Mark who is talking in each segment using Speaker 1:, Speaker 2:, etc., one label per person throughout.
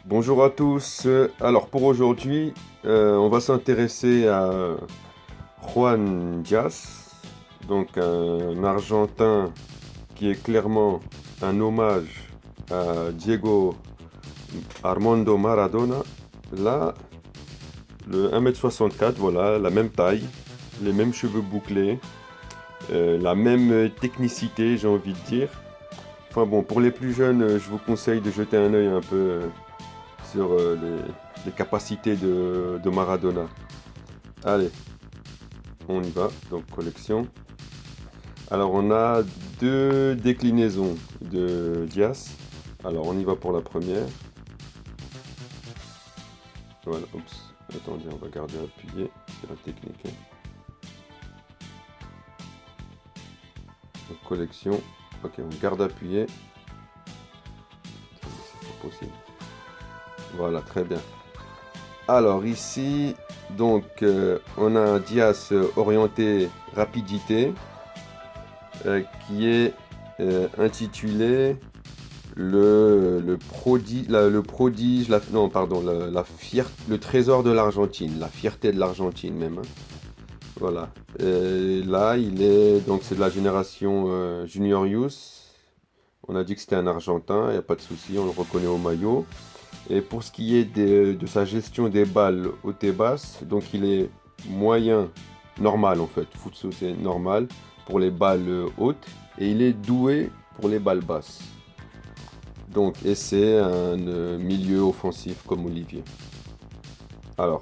Speaker 1: Bonjour à tous. Alors pour aujourd'hui, on va s'intéresser à Juan Diaz, donc un Argentin qui est clairement un hommage à Diego Armando Maradona. Là, le 1,64 m, voilà, la même taille, les mêmes cheveux bouclés, la même technicité, j'ai envie de dire. Enfin bon, pour les plus jeunes, je vous conseille de jeter un œil un peu sur les capacités de Maradona. Allez, on y va. Donc collection. Alors on a deux déclinaisons de Diaz. Alors on y va pour la première. Voilà, oups. Attendez, on va garder appuyé. C'est la technique. Donc collection. Ok, on garde appuyé. C'est pas possible. Voilà, très bien. Alors ici, donc on a un Diaz orienté rapidité qui est intitulé le prodige, non pardon, le trésor de l'Argentine, la fierté de l'Argentine même, hein. Voilà. Et là, il est donc c'est de la génération Juniorius. On a dit que c'était un Argentin, il n'y a pas de souci, on le reconnaît au maillot. Et pour ce qui est de sa gestion des balles hautes et basses, donc il est moyen, normal en fait. Futsu c'est normal pour les balles hautes et il est doué pour les balles basses. Donc, et c'est un milieu offensif comme Olivier. Alors,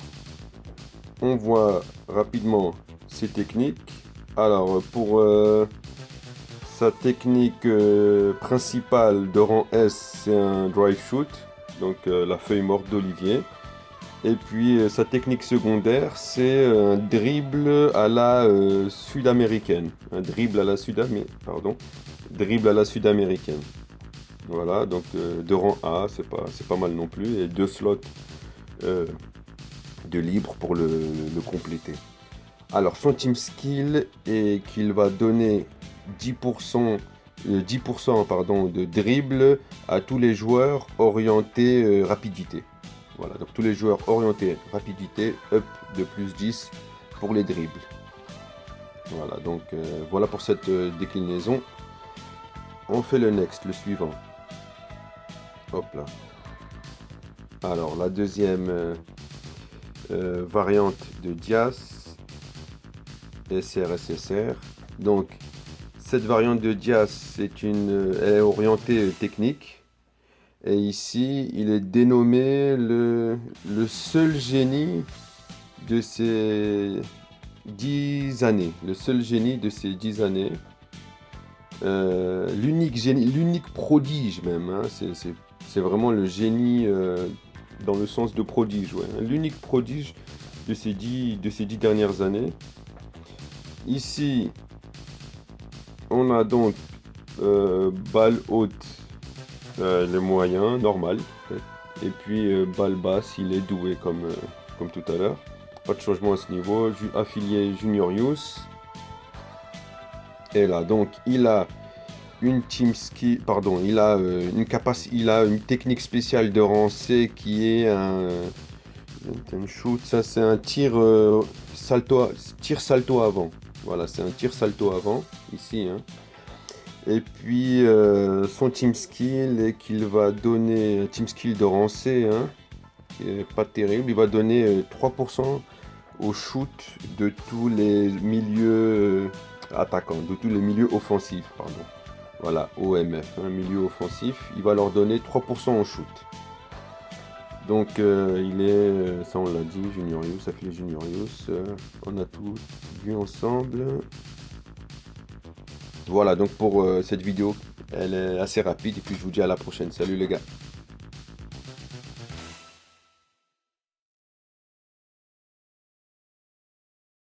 Speaker 1: on voit rapidement ses techniques. Alors, pour sa technique principale de rang S, c'est un drive shoot, donc la feuille morte d'Olivier. Et puis sa technique secondaire, c'est un dribble à la sud-américaine. Un dribble à la dribble à la sud-américaine. Voilà, donc de rang A, c'est pas mal non plus. Et deux slots euh, de libre pour le compléter. Alors son team skill est qu'il va donner 10%, 10% pardon, de dribble à tous les joueurs orientés rapidité. Voilà, donc tous les joueurs orientés rapidité, up de plus 10 pour les dribbles. Voilà, donc voilà pour cette déclinaison. On fait le next, le suivant. Hop là. Alors la deuxième variante de Diaz, SR. Donc cette variante de Diaz, elle est orientée technique. Et ici, il est dénommé le seul génie de ces 10 années. Le seul génie de ces 10 années. L'unique génie, l'unique prodige même. Hein, c'est vraiment le génie dans le sens de prodige. Ouais, hein, l'unique prodige de ces 10 dernières années. Ici, on a donc balle haute. Les moyens, normal. En fait. Et puis balle basse, il est doué comme tout à l'heure. Pas de changement à ce niveau. Affilié Juniorius. Et là, donc il a une team ski, pardon, il a il a une technique spéciale de rang C qui est un shoot. Ça, c'est un tir salto avant. Voilà, c'est un tir salto avant ici. Hein. Et puis son team skill est qu'il va donner un team skill de rang C, hein, qui est pas terrible. Il va donner 3% au shoot de tous les milieux attaquants, de tous les milieux offensifs, pardon. Voilà, OMF, un milieu offensif. Il va leur donner 3% au shoot. Donc il est, ça on l'a dit, Juniorius, ça fait les Juniorius. On a tout vu ensemble. Voilà donc pour cette vidéo, elle est assez rapide et puis je vous dis à la prochaine. Salut les gars.